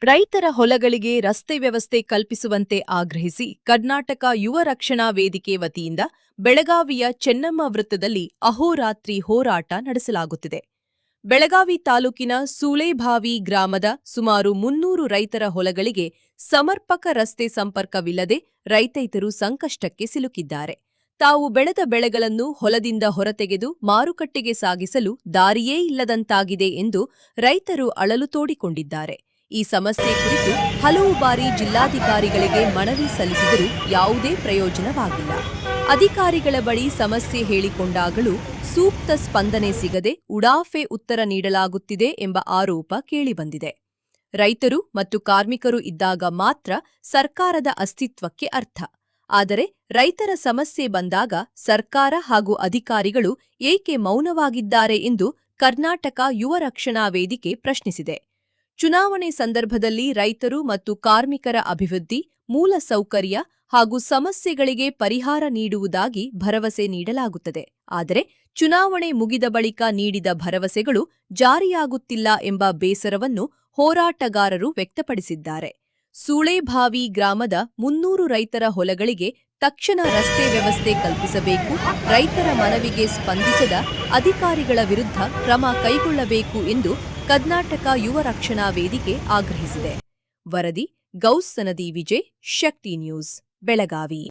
ರೈತರ ಹೊಲಗಳಿಗೆ ರಸ್ತೆ ವ್ಯವಸ್ಥೆ ಕಲ್ಪಿಸುವಂತೆ ಆಗ್ರಹಿಸಿ ಕರ್ನಾಟಕ ಯುವ ರಕ್ಷಣಾ ವೇದಿಕೆ ವತಿಯಿಂದ ಬೆಳಗಾವಿಯ ಚೆನ್ನಮ್ಮ ವೃತ್ತದಲ್ಲಿ ಅಹೋರಾತ್ರಿ ಹೋರಾಟ ನಡೆಸಲಾಗುತ್ತಿದೆ. ಬೆಳಗಾವಿ ತಾಲೂಕಿನ ಸೂಳೆಭಾವಿ ಗ್ರಾಮದ ಸುಮಾರು 300 ರೈತರ ಹೊಲಗಳಿಗೆ ಸಮರ್ಪಕ ರಸ್ತೆ ಸಂಪರ್ಕವಿಲ್ಲದೆ ರೈತೈತರು ಸಂಕಷ್ಟಕ್ಕೆ ಸಿಲುಕಿದ್ದಾರೆ. ತಾವು ಬೆಳೆದ ಬೆಳೆಗಳನ್ನು ಹೊಲದಿಂದ ಹೊರತೆಗೆದು ಮಾರುಕಟ್ಟೆಗೆ ಸಾಗಿಸಲು ದಾರಿಯೇ ಇಲ್ಲದಂತಾಗಿದೆ ಎಂದು ರೈತರು ಅಳಲು ತೋಡಿಕೊಂಡಿದ್ದಾರೆ. ಈ ಸಮಸ್ಯೆ ಕುರಿತು ಹಲವು ಬಾರಿ ಜಿಲ್ಲಾಧಿಕಾರಿಗಳಿಗೆ ಮನವಿ ಸಲ್ಲಿಸಿದರೂ ಯಾವುದೇ ಪ್ರಯೋಜನವಾಗಿಲ್ಲ. ಅಧಿಕಾರಿಗಳ ಬಳಿ ಸಮಸ್ಯೆ ಹೇಳಿಕೊಂಡಾಗಲೂ ಸೂಕ್ತ ಸ್ಪಂದನೆ ಸಿಗದೆ ಉಡಾಫೆ ಉತ್ತರ ನೀಡಲಾಗುತ್ತಿದೆ ಎಂಬ ಆರೋಪ ಕೇಳಿಬಂದಿದೆ. ರೈತರು ಮತ್ತು ಕಾರ್ಮಿಕರು ಇದ್ದಾಗ ಮಾತ್ರ ಸರ್ಕಾರದ ಅಸ್ತಿತ್ವಕ್ಕೆ ಅರ್ಥ. ಆದರೆ ರೈತರ ಸಮಸ್ಯೆ ಬಂದಾಗ ಸರ್ಕಾರ ಹಾಗೂ ಅಧಿಕಾರಿಗಳು ಏಕೆ ಮೌನವಾಗಿದ್ದಾರೆ ಎಂದು ಕರ್ನಾಟಕ ಯುವ ರಕ್ಷಣಾ ವೇದಿಕೆ ಪ್ರಶ್ನಿಸಿದೆ. ಚುನಾವಣೆ ಸಂದರ್ಭದಲ್ಲಿ ರೈತರು ಮತ್ತು ಕಾರ್ಮಿಕರ ಅಭಿವೃದ್ಧಿ, ಮೂಲಸೌಕರ್ಯ ಹಾಗೂ ಸಮಸ್ಯೆಗಳಿಗೆ ಪರಿಹಾರ ನೀಡುವುದಾಗಿ ಭರವಸೆ ನೀಡಲಾಗುತ್ತದೆ. ಆದರೆ ಚುನಾವಣೆ ಮುಗಿದ ಬಳಿಕ ನೀಡಿದ ಭರವಸೆಗಳು ಜಾರಿಯಾಗುತ್ತಿಲ್ಲ ಎಂಬ ಬೇಸರವನ್ನು ಹೋರಾಟಗಾರರು ವ್ಯಕ್ತಪಡಿಸಿದ್ದಾರೆ. ಸೂಳೆಭಾವಿ ಗ್ರಾಮದ 300 ರೈತರ ಹೊಲಗಳಿಗೆ ತಕ್ಷಣ ರಸ್ತೆ ವ್ಯವಸ್ಥೆ ಕಲ್ಪಿಸಬೇಕು, ರೈತರ ಮನವಿಗೆ ಸ್ಪಂದಿಸದ ಅಧಿಕಾರಿಗಳ ವಿರುದ್ಧ ಕ್ರಮ ಕೈಗೊಳ್ಳಬೇಕು ಎಂದು ಕರ್ನಾಟಕ ಯುವ ರಕ್ಷಣಾ ವೇದಿಕೆ ಆಗ್ರಹಿಸಿದೆ. ವರದಿ ಗೌಸ್ ಸನದಿ ವಿಜಯ್, ಶಕ್ತಿ ನ್ಯೂಸ್, ಬೆಳಗಾವಿ.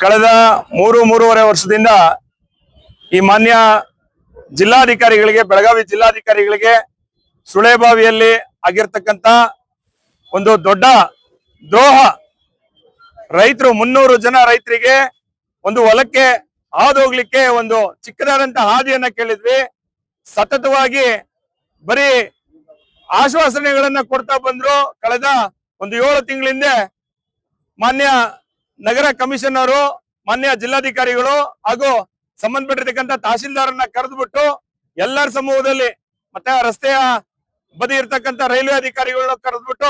ಕಳೆದ 3-3.5 ವರ್ಷದಿಂದ ಈ ಮಾನ್ಯ ಜಿಲ್ಲಾಧಿಕಾರಿಗಳಿಗೆ, ಬೆಳಗಾವಿ ಜಿಲ್ಲಾಧಿಕಾರಿಗಳಿಗೆ ಸುಳೆಭಾವಿಯಲ್ಲಿ ಆಗಿರ್ತಕ್ಕಂಥ ಒಂದು ದೊಡ್ಡ ದ್ರೋಹ. ರೈತರು 300 ಜನ ರೈತರಿಗೆ ಒಂದು ಹೊಲಕ್ಕೆ ಹಾದೋಗ್ಲಿಕ್ಕೆ ಒಂದು ಚಿಕ್ಕದಾದಂತ ಹಾದಿಯನ್ನ ಕೇಳಿದ್ವಿ. ಸತತವಾಗಿ ಬರೀ ಆಶ್ವಾಸನೆಗಳನ್ನ ಕೊಡ್ತಾ ಬಂದ್ರು. ಕಳೆದ ಒಂದು 7 ತಿಂಗಳ ಹಿಂದೆ ಮಾನ್ಯ ನಗರ ಕಮಿಷನರು, ಮಾನ್ಯ ಜಿಲ್ಲಾಧಿಕಾರಿಗಳು ಹಾಗೂ ಸಂಬಂಧಪಟ್ಟಿರ್ತಕ್ಕಂಥ ತಹಶೀಲ್ದಾರನ್ನ ಕರೆದುಬಿಟ್ಟು ಎಲ್ಲರ ಸಮೂಹದಲ್ಲಿ ಮತ್ತೆ ರಸ್ತೆಯ ಬದಿ ಇರ್ತಕ್ಕಂಥ ರೈಲ್ವೆ ಅಧಿಕಾರಿಗಳನ್ನ ಕರೆದ್ಬಿಟ್ಟು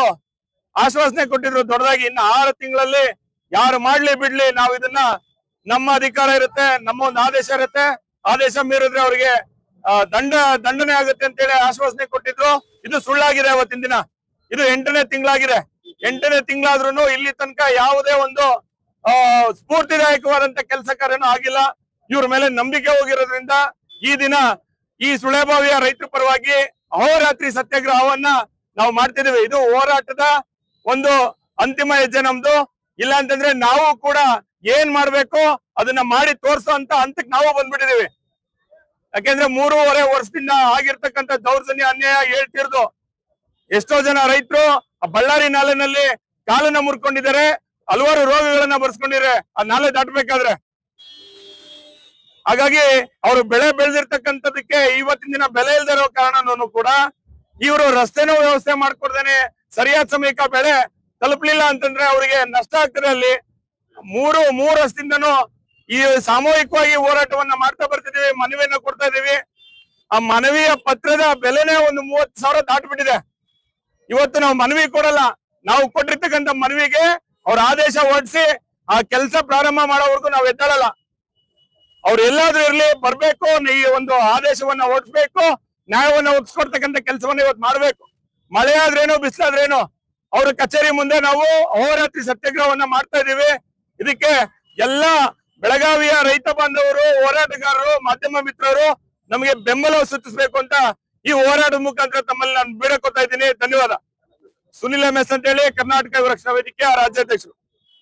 ಆಶ್ವಾಸನೆ ಕೊಟ್ಟಿದ್ರು ದೊಡ್ಡದಾಗಿ. ಇನ್ನು 6 ತಿಂಗಳಲ್ಲಿ ಯಾರು ಮಾಡ್ಲಿ ಬಿಡ್ಲಿ, ನಾವು ಇದನ್ನ ನಮ್ಮ ಅಧಿಕಾರ ಇರುತ್ತೆ, ನಮ್ಮ ಒಂದು ಆದೇಶ ಇರುತ್ತೆ, ಆದೇಶ ಮೀರಿದ್ರೆ ಅವರಿಗೆ ದಂಡನೆ ಆಗುತ್ತೆ ಅಂತೇಳಿ ಆಶ್ವಾಸನೆ ಕೊಟ್ಟಿದ್ರು. ಇದು ಸುಳ್ಳಾಗಿದೆ. ಅವತ್ತಿನ ದಿನ ಇದು 8ನೇ ತಿಂಗಳಾಗಿದೆ. 8ನೇ ತಿಂಗಳಾದ್ರೂ ಇಲ್ಲಿ ತನಕ ಯಾವುದೇ ಒಂದು ಸ್ಫೂರ್ತಿದಾಯಕವಾದಂತ ಕೆಲಸ ಕಾರ್ಯನೂ ಆಗಿಲ್ಲ. ಇವ್ರ ಮೇಲೆ ನಂಬಿಕೆ ಹೋಗಿರೋದ್ರಿಂದ ಈ ದಿನ ಈ ಸುಳೆಭಾವಿಯ ರೈತರ ಪರವಾಗಿ ಅಹೋರಾತ್ರಿ ಸತ್ಯಾಗ್ರಹವನ್ನ ನಾವು ಮಾಡ್ತಿದ್ದೀವಿ. ಇದು ಹೋರಾಟದ ಒಂದು ಅಂತಿಮ ಹೆಜ್ಜೆ ನಮ್ದು. ಇಲ್ಲ ಅಂತಂದ್ರೆ ನಾವು ಕೂಡ ಏನ್ ಮಾಡ್ಬೇಕು ಅದನ್ನ ಮಾಡಿ ತೋರ್ಸೋ ಅಂತ ಹಂತಕ್ಕೆ ನಾವು ಬಂದ್ಬಿಟ್ಟಿದೀವಿ. ಯಾಕೆಂದ್ರೆ 3.5 ವರ್ಷದಿಂದ ಆಗಿರ್ತಕ್ಕಂಥ ದೌರ್ಜನ್ಯ, ಅನ್ಯಾಯ ಹೇಳ್ತಿರ್ದು. ಎಷ್ಟೋ ಜನ ರೈತರು ಬಳ್ಳಾರಿ ನಾಲೆನಲ್ಲಿ ಕಾಲನ್ನ ಮುರ್ಕೊಂಡಿದ್ದಾರೆ, ಹಲವಾರು ರೋಗಗಳನ್ನ ಬರ್ಸ್ಕೊಂಡಿದ್ದಾರೆ ಆ ನಾಲೆ ದಾಟಬೇಕಾದ್ರೆ. ಹಾಗಾಗಿ ಅವರು ಬೆಳೆ ಬೆಳೆದಿರ್ತಕ್ಕಂಥದಕ್ಕೆ ಇವತ್ತಿನ ದಿನ ಬೆಲೆ ಇಲ್ದೇ ಇರೋ ಕಾರಣನೂ ಕೂಡ ಇವರು ರಸ್ತೆನೂ ವ್ಯವಸ್ಥೆ ಮಾಡ್ಕೊಡ್ದೇನೆ ಸರಿಯಾದ ಸಮಯಕ್ಕೆ ಬೆಳೆ ತಲುಪಲಿಲ್ಲ ಅಂತಂದ್ರೆ ಅವರಿಗೆ ನಷ್ಟ ಆಗ್ತದೆ. ಅಲ್ಲಿ ಮೂರು ವರ್ಷದಿಂದನೂ ಈ ಸಾಮೂಹಿಕವಾಗಿ ಹೋರಾಟವನ್ನ ಮಾಡ್ತಾ ಬರ್ತಿದೀವಿ, ಮನವಿಯನ್ನ ಕೊಡ್ತಾ ಇದೀವಿ. ಆ ಮನವಿಯ ಪತ್ರದ ಬೆಲೆನೇ ಒಂದು 30,000 ದಾಟ್ಬಿಟ್ಟಿದೆ. ಇವತ್ತು ನಾವು ಮನವಿ ಕೊಡಲ್ಲ, ನಾವು ಕೊಟ್ಟಿರ್ತಕ್ಕಂಥ ಮನವಿಗೆ ಅವ್ರ ಆದೇಶ ಹೊರಡಿಸಿ ಆ ಕೆಲಸ ಪ್ರಾರಂಭ ಮಾಡೋವರೆಗೂ ನಾವು ಎದ್ದಾಳಲ್ಲ. ಅವ್ರು ಎಲ್ಲಾದ್ರೂ ಇರ್ಲಿ, ಬರ್ಬೇಕು, ಈ ಒಂದು ಆದೇಶವನ್ನ ಹೊರಡಿಸ್ಬೇಕು, ನ್ಯಾಯವನ್ನ ಒಪ್ಪಿಸ್ಕೊಡ್ತಕ್ಕಂಥ ಕೆಲಸವನ್ನ ಇವತ್ತು ಮಾಡ್ಬೇಕು. ಮಳೆ ಆದ್ರೇನು, ಬಿಸಿಲಾದ್ರೇನು ಅವ್ರ ಕಚೇರಿ ಮುಂದೆ ನಾವು ಅಹೋರಾತ್ರಿ ಸತ್ಯಾಗ್ರಹವನ್ನ ಮಾಡ್ತಾ ಇದೀವಿ. ಇದಕ್ಕೆ ಎಲ್ಲ ಬೆಳಗಾವಿಯ ರೈತ ಬಾಂಧವರು, ಹೋರಾಟಗಾರರು, ಮಾಧ್ಯಮ ಮಿತ್ರರು ನಮಗೆ ಬೆಂಬಲ ಸೂಚಿಸಬೇಕು ಅಂತ ಈ ಹೋರಾಟದ ಮುಖಾಂತರ ತಮ್ಮಲ್ಲಿ ನಾನು ಬೇಡಕೊತಾ ಇದ್ದೀನಿ. ಧನ್ಯವಾದ. ಸುನಿಲ್ MS ಅಂತ ಹೇಳಿ, ಕರ್ನಾಟಕ ಯುವ ರಕ್ಷಣಾ ವೇದಿಕೆಯ ರಾಜ್ಯಾಧ್ಯಕ್ಷರು.